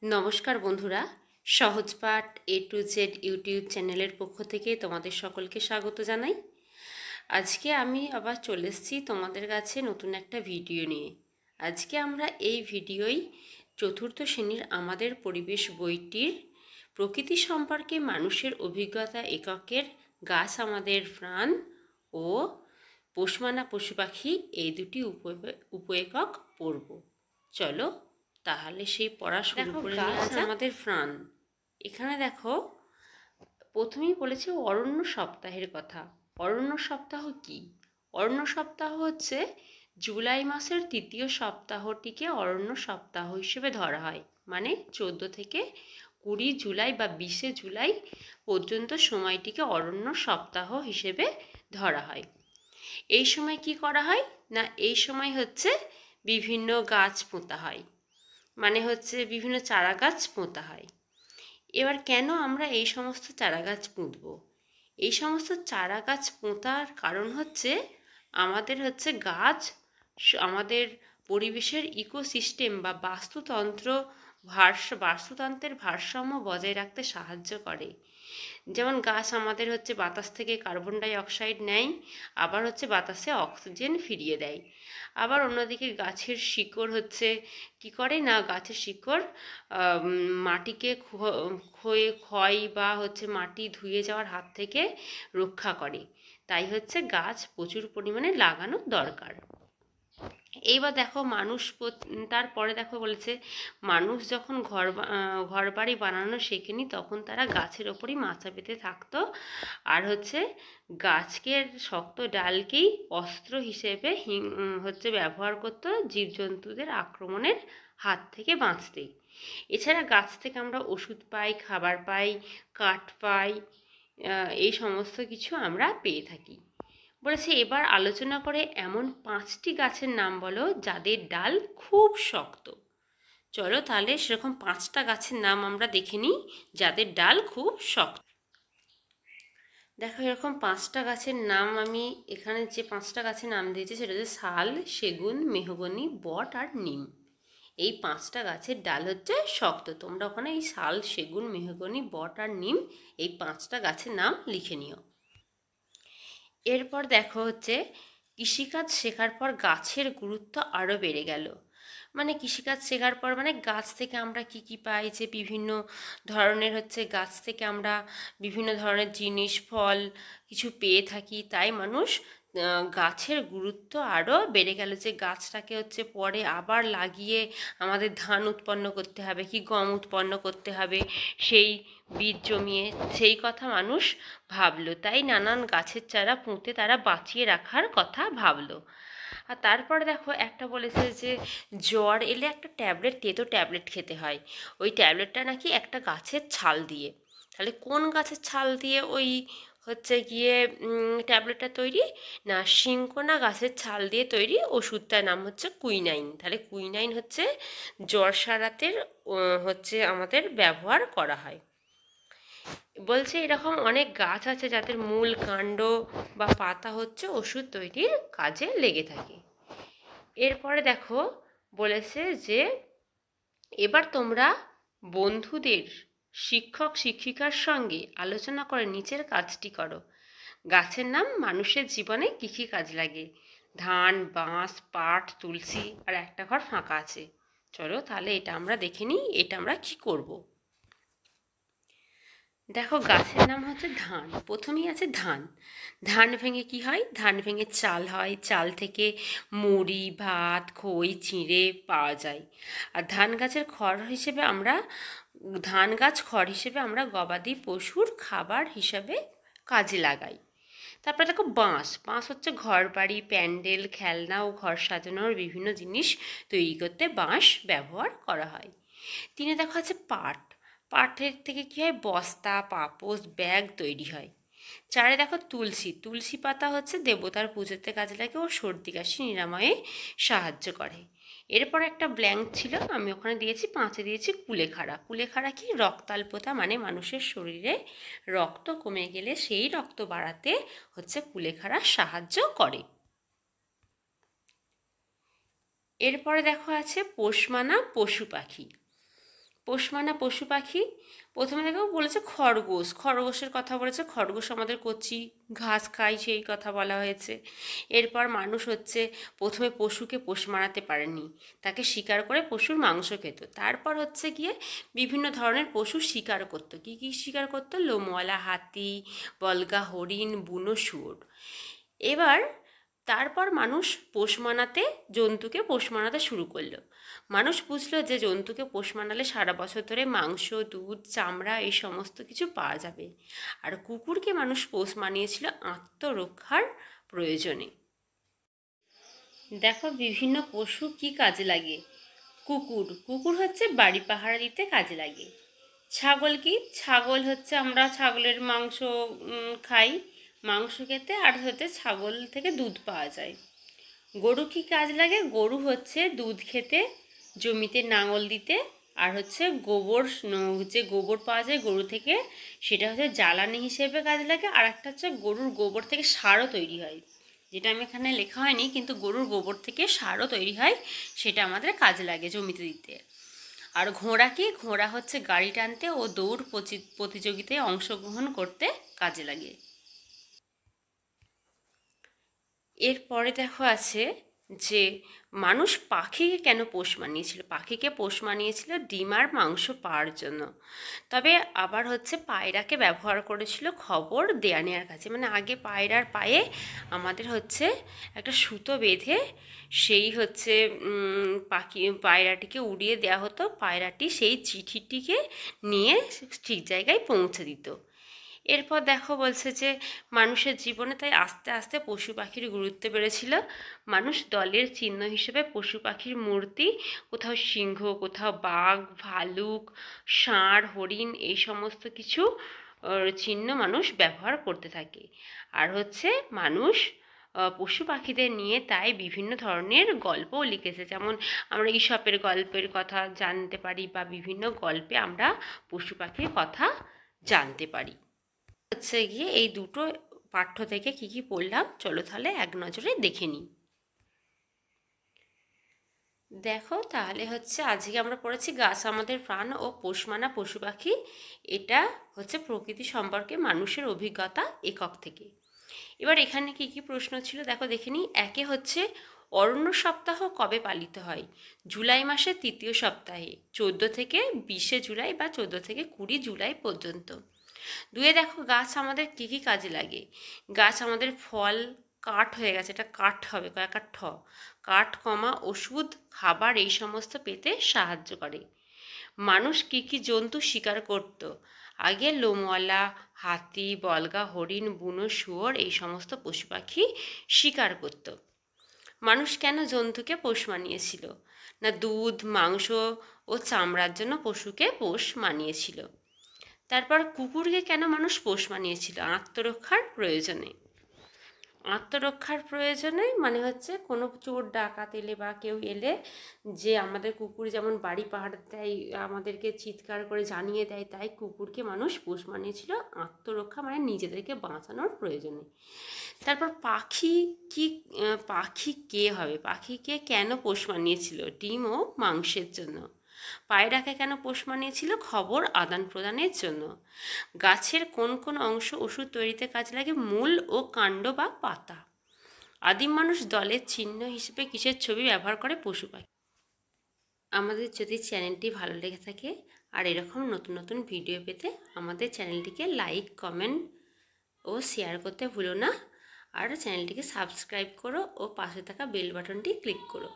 নমস্কার বন্ধুরা, সহজপাঠ এ to Z YouTube চ্যানেলের পক্ষ থেকে তোমাদের সকলকে স্বাগত জানাই। আজকে আমি আবার চলে এসেছি তোমাদের কাছে নতুন একটা ভিডিও নিয়ে। আজকে আমরা এই ভিডিওই চতুর্থ শ্রেণীর আমাদের পরিবেশ বইটির প্রকৃতি সম্পর্কে মানুষের অভিজ্ঞতা এককের গাছ আমাদের প্রাণ ও পোষমানা পশু পাখি এই দুটি উপ-একক পড়ব। চলো তাহলে সেই পড়া শুরু করে নেওয়া যাক। আমাদের প্রাণ, এখানে দেখো প্রথমেই বলেছে অরণ্য সপ্তাহের কথা। অরণ্য সপ্তাহ কি? অরণ্য সপ্তাহ হচ্ছে জুলাই মাসের তৃতীয় সপ্তাহটিকে অরণ্য সপ্তাহ হিসেবে ধরা হয়। মানে 14 থেকে 20 জুলাই বা 20 জুলাই পর্যন্ত সময়টিকে অরণ্য সপ্তাহ হিসেবে ধরা হয়। এই সময় কি করা হয় না, এই সময় হচ্ছে বিভিন্ন গাছ পোঁতা হয়, মানে হচ্ছে বিভিন্ন চারা গাছ পোঁতা হয়। এবার কেন আমরা এই সমস্ত চারা গাছ পুঁতব? এই সমস্ত চারা গাছ পোঁতার কারণ হচ্ছে আমাদের হচ্ছে গাছ আমাদের পরিবেশের ইকোসিস্টেম বা বাস্তুতন্ত্রের ভারসাম্য বজায় রাখতে সাহায্য করে। যেমন গাছ আমাদের হচ্ছে বাতাস থেকে কার্বন ডাই অক্সাইড নেয়, আবার হচ্ছে বাতাসে অক্সিজেন ফিরিয়ে দেয়। আবার অন্যদিকে গাছের শিকড় হচ্ছে কি করে না, গাছের শিকড় মাটিকে ক্ষয় বা হচ্ছে মাটি ধুয়ে যাওয়ার হাত থেকে রক্ষা করে। তাই হচ্ছে গাছ প্রচুর পরিমাণে লাগানো দরকার। এইবার দেখো তারপরে দেখো বলেছে মানুষ যখন ঘর বাড়ি বানানো শেখেনি তখন তারা গাছের ওপরই মাচা পেতে থাকতো, আর হচ্ছে গাছকে শক্ত ডালকেই অস্ত্র হিসেবে হচ্ছে ব্যবহার করতো জীবজন্তুদের আক্রমণের হাত থেকে বাঁচতে। এছাড়া গাছ থেকে আমরা ওষুধ পাই, খাবার পাই, কাঠ পাই, এই সমস্ত কিছু আমরা পেয়ে থাকি। বলেছে এবার আলোচনা করে এমন 5টি গাছের নাম বলো যাদের ডাল খুব শক্ত। চলো তাহলে সেরকম 5টা গাছের নাম আমরা দেখে নিই যাদের ডাল খুব শক্ত। দেখো এরকম 5টা গাছের নাম আমি এখানে যে 5টা গাছের নাম দিয়েছি সেটা হচ্ছে শাল, সেগুন, মেহগনি, বট আর নিম। এই 5টা গাছের ডাল হচ্ছে শক্ত। তোমরা ওখানে এই শাল, সেগুন, মেহগনি, বট আর নিম এই 5টা গাছের নাম লিখে নিও। এরপর দেখো হচ্ছে কৃষিকাজ শেখার পর গাছের গুরুত্ব আরও বেড়ে গেল। মানে কৃষিকাজ শেখার পর মানে গাছ থেকে আমরা কি কি পাই, যে বিভিন্ন ধরনের হচ্ছে গাছ থেকে আমরা বিভিন্ন ধরনের জিনিস, ফল কিছু পেয়ে থাকি। তাই মানুষ গাছের গুরুত্ব আরও বেড়ে গেল, যে গাছটাকে হচ্ছে পরে আবার লাগিয়ে আমাদের ধান উৎপন্ন করতে হবে কি গম উৎপন্ন করতে হবে, সেই বীজ জমিয়ে সেই কথা মানুষ ভাবলো। তাই নানান গাছের চারা পুঁতে তারা বাঁচিয়ে রাখার কথা ভাবলো। আর তারপরে দেখো একটা বলেছে যে জ্বর এলে একটা তেতো ট্যাবলেট খেতে হয়। ওই ট্যাবলেটটা নাকি একটা গাছের ছাল দিয়ে। তাহলে কোন গাছের ছাল দিয়ে ওই হচ্ছে গিয়ে ট্যাবলেটটা তৈরি? না, সিংকোনা গাছের ছাল দিয়ে তৈরি। ওষুধটার নাম হচ্ছে কুইনাইন। তাহলে কুইনাইন হচ্ছে জ্বর সারাতে হচ্ছে আমাদের ব্যবহার করা হয়। বলছে এরকম অনেক গাছ আছে যাদের মূল, কাণ্ড বা পাতা হচ্ছে ওষুধ তৈরির কাজে লেগে থাকে। এরপরে দেখো বলেছে যে এবার তোমরা বন্ধুদের, শিক্ষক শিক্ষিকার সঙ্গে আলোচনা করে নিচের কাজটি করো। গাছের নাম মানুষের জীবনে কী কী কাজ লাগে? ধান, বাঁশ, পাট, তুলসী আর একটা ঘর ফাঁকা আছে। চলো তাহলে এটা আমরা দেখে নিই, এটা আমরা কি করব। দেখো গাছের নাম হচ্ছে ধান। প্রথমেই আছে ধান। ধান ভেঙে কি হয়? ধান ভেঙে চাল হয়, চাল থেকে মুড়ি, ভাত, খই, চিঁড়ে পাওয়া যায়। আর ধান গাছের খড় হিসেবে আমরা গবাদি পশুর খাবার হিসাবে কাজে লাগাই। তারপরে দেখো বাঁশ। বাঁশ হচ্ছে ঘর বাড়ি, প্যান্ডেল, খেলনা ও ঘর সাজানোর বিভিন্ন জিনিস তৈরি করতে বাঁশ ব্যবহার করা হয়। 3 দেখো আছে পাট। পাটের থেকে কী হয়? বস্তা, পাপোশ, ব্যাগ তৈরি হয়। 4 দেখো তুলসী। তুলসী পাতা হচ্ছে দেবতার পুজোতে কাজে লাগে ও সর্দি কাশি নিরাময়ে সাহায্য করে। এরপর একটা ব্ল্যাঙ্ক ছিল, আমি ওখানে দিয়েছি 5-এ দিয়েছি কুলেখাড়া। কুলেখাড়া কি? রক্তাল্পতা, মানে মানুষের শরীরে রক্ত কমে গেলে সেই রক্ত বাড়াতে হচ্ছে কুলেখাড়া সাহায্য করে। এরপরে দেখো আছে পোষমানা পশু পাখি। পোষ মানা পশু পাখি, প্রথমে দেখো বলেছে খরগোশ, খরগোশের কথা বলেছে, খরগোশ আমাদের কচি ঘাস খায় সেই কথা বলা হয়েছে। এরপর মানুষ হচ্ছে প্রথমে পশুকে পোষ মানাতে পারেনি, তাকে শিকার করে পশুর মাংস খেত। তারপর হচ্ছে গিয়ে বিভিন্ন ধরনের পশু শিকার করতো। কী কী শিকার করতো? লোমওয়ালা হাতি, বলগা হরিণ, বুনো শুয়োর। এবার তারপর মানুষ পোষ মানাতে, জন্তুকে পোষ মানাতে শুরু করলো। মানুষ বুঝলো যে জন্তুকে পোষ মানালে সারা বছর ধরে মাংস, দুধ, চামড়া এই সমস্ত কিছু পাওয়া যাবে। আর কুকুরকে মানুষ পোষ মানিয়েছিল আত্মরক্ষার প্রয়োজনে। দেখো বিভিন্ন পশু কি কাজে লাগে। কুকুর, কুকুর হচ্ছে বাড়ি পাহারা দিতে কাজে লাগে। ছাগল কি? ছাগল হচ্ছে আমরা ছাগলের মাংস খাই, মাংস খেতে, আর হচ্ছে ছাগল থেকে দুধ পাওয়া যায়। গরু কি কাজ লাগে? গরু হচ্ছে দুধ খেতে, জমিতে নাঙল দিতে, আর হচ্ছে গোবর, যে গোবর পাওয়া যায় গরু থেকে, সেটা হচ্ছে জ্বালানি হিসেবে কাজে লাগে। আর একটা হচ্ছে গরুর গোবর থেকে সারও তৈরি হয়, যেটা আমি এখানে লেখা হয়নি, কিন্তু গরুর গোবর থেকে সারও তৈরি হয়, সেটা আমাদের কাজে লাগে জমিতে দিতে। আর ঘোড়া কি? ঘোড়া হচ্ছে গাড়ি টানতে ও দৌড় প্রতিযোগিতায় অংশগ্রহণ করতে কাজে লাগে। এরপরে দেখো আছে যে মানুষ পাখিকে কেন পোষ মানিয়েছিল। পাখিকে পোষ মানিয়েছিল ডিম আর মাংস পাওয়ার জন্য। তবে আবার হচ্ছে পায়রাকে ব্যবহার করেছিল খবর দেয়া নেওয়ার কাছে। মানে আগে পায়রার পায়ে আমাদের হচ্ছে একটা সুতো বেঁধে সেই হচ্ছে পায়রাটিকে উড়িয়ে দেওয়া হতো। পায়রাটি সেই চিঠিটিকে নিয়ে ঠিক জায়গায় পৌঁছে দিত। এরপর দেখো বলছে যে মানুষের জীবনে তাই আস্তে আস্তে পশু পাখির গুরুত্ব বেড়েছিল। মানুষ দলের চিহ্ন হিসেবে পশু পাখির মূর্তি, কোথাও সিংহ, কোথাও বাঘ, ভালুক, ষাঁড়, হরিণ, এই সমস্ত কিছু চিহ্ন মানুষ ব্যবহার করতে থাকে। আর হচ্ছে মানুষ পশু পাখিদের নিয়ে তাই বিভিন্ন ধরনের গল্পও লিখেছে। যেমন আমরা ঈশপের গল্পের কথা জানতে পারি, বা বিভিন্ন গল্পে আমরা পশু পাখির কথা জানতে পারি। হচ্ছে গিয়ে এই দুটো পাঠ্য থেকে কি কি পড়লাম, চলো তাহলে এক নজরে দেখে নিই। দেখো তাহলে হচ্ছে আজকে আমরা পড়েছি গাছ আমাদের প্রাণ ও পোষ মানা পশু পাখি। এটা হচ্ছে প্রকৃতি সম্পর্কে মানুষের অভিজ্ঞতা একক থেকে। এবার এখানে কি কি প্রশ্ন ছিল দেখো দেখে নিই। একে হচ্ছে অরণ্য সপ্তাহ কবে পালিত হয়? জুলাই মাসের তৃতীয় সপ্তাহে, 14 থেকে 20 জুলাই বা 14 থেকে 20 জুলাই পর্যন্ত। দুয়ে দেখো গাছ আমাদের কী কী কাজে লাগে। গাছ আমাদের ফল, কাঠ হয়ে গেছে, এটা কাঠ হবে, কয়েকটা ঠ, কাঠ কমা ওষুধ, খাবার, এই সমস্ত পেতে সাহায্য করে। মানুষ কী কী জন্তু শিকার করত? আগে লোমওয়ালা হাতি, বলগা হরিণ, বুনো শুয়োর, এই সমস্ত পশু পাখি শিকার করত। মানুষ কেন জন্তুকে পোষ মানিয়েছিল? না দুধ, মাংস ও চামড়ার জন্য পশুকে পোষ মানিয়েছিল। তারপর কুকুরকে কেন মানুষ পোষ মানিয়েছিল? আত্মরক্ষার প্রয়োজনে। আত্মরক্ষার প্রয়োজনে মানে হচ্ছে কোনো চোর ডাকাত এলে বা কেউ এলে, যে আমাদের কুকুর যেমন বাড়ি পাহারা দেয়, আমাদেরকে চিৎকার করে জানিয়ে দেয়, তাই কুকুরকে মানুষ পোষ মানিয়েছিল আত্মরক্ষা, মানে নিজেদেরকে বাঁচানোর প্রয়োজনে। তারপর পাখি কি? পাখি কে হবে? পাখিকে কেন পোষ মানিয়েছিল? ডিম ও মাংসের জন্য। পায়রাকে কেন পোষ মানিয়েছিল? খবর আদান প্রদানের জন্য। গাছের কোন কোন অংশ ওষুধ তৈরিতে কাজে লাগে? মূল ও কাণ্ড বা পাতা। আদিম মানুষ দলের চিহ্ন হিসেবে কিসের ছবি ব্যবহার করে? পশু পাখি। আমাদের যদি চ্যানেলটি ভালো লেগে থাকে আর এরকম নতুন নতুন ভিডিও পেতে আমাদের চ্যানেলটিকে লাইক, কমেন্ট ও শেয়ার করতে ভুলো না। আর চ্যানেলটিকে সাবস্ক্রাইব করো ও পাশে থাকা বেল বাটনটি ক্লিক করো।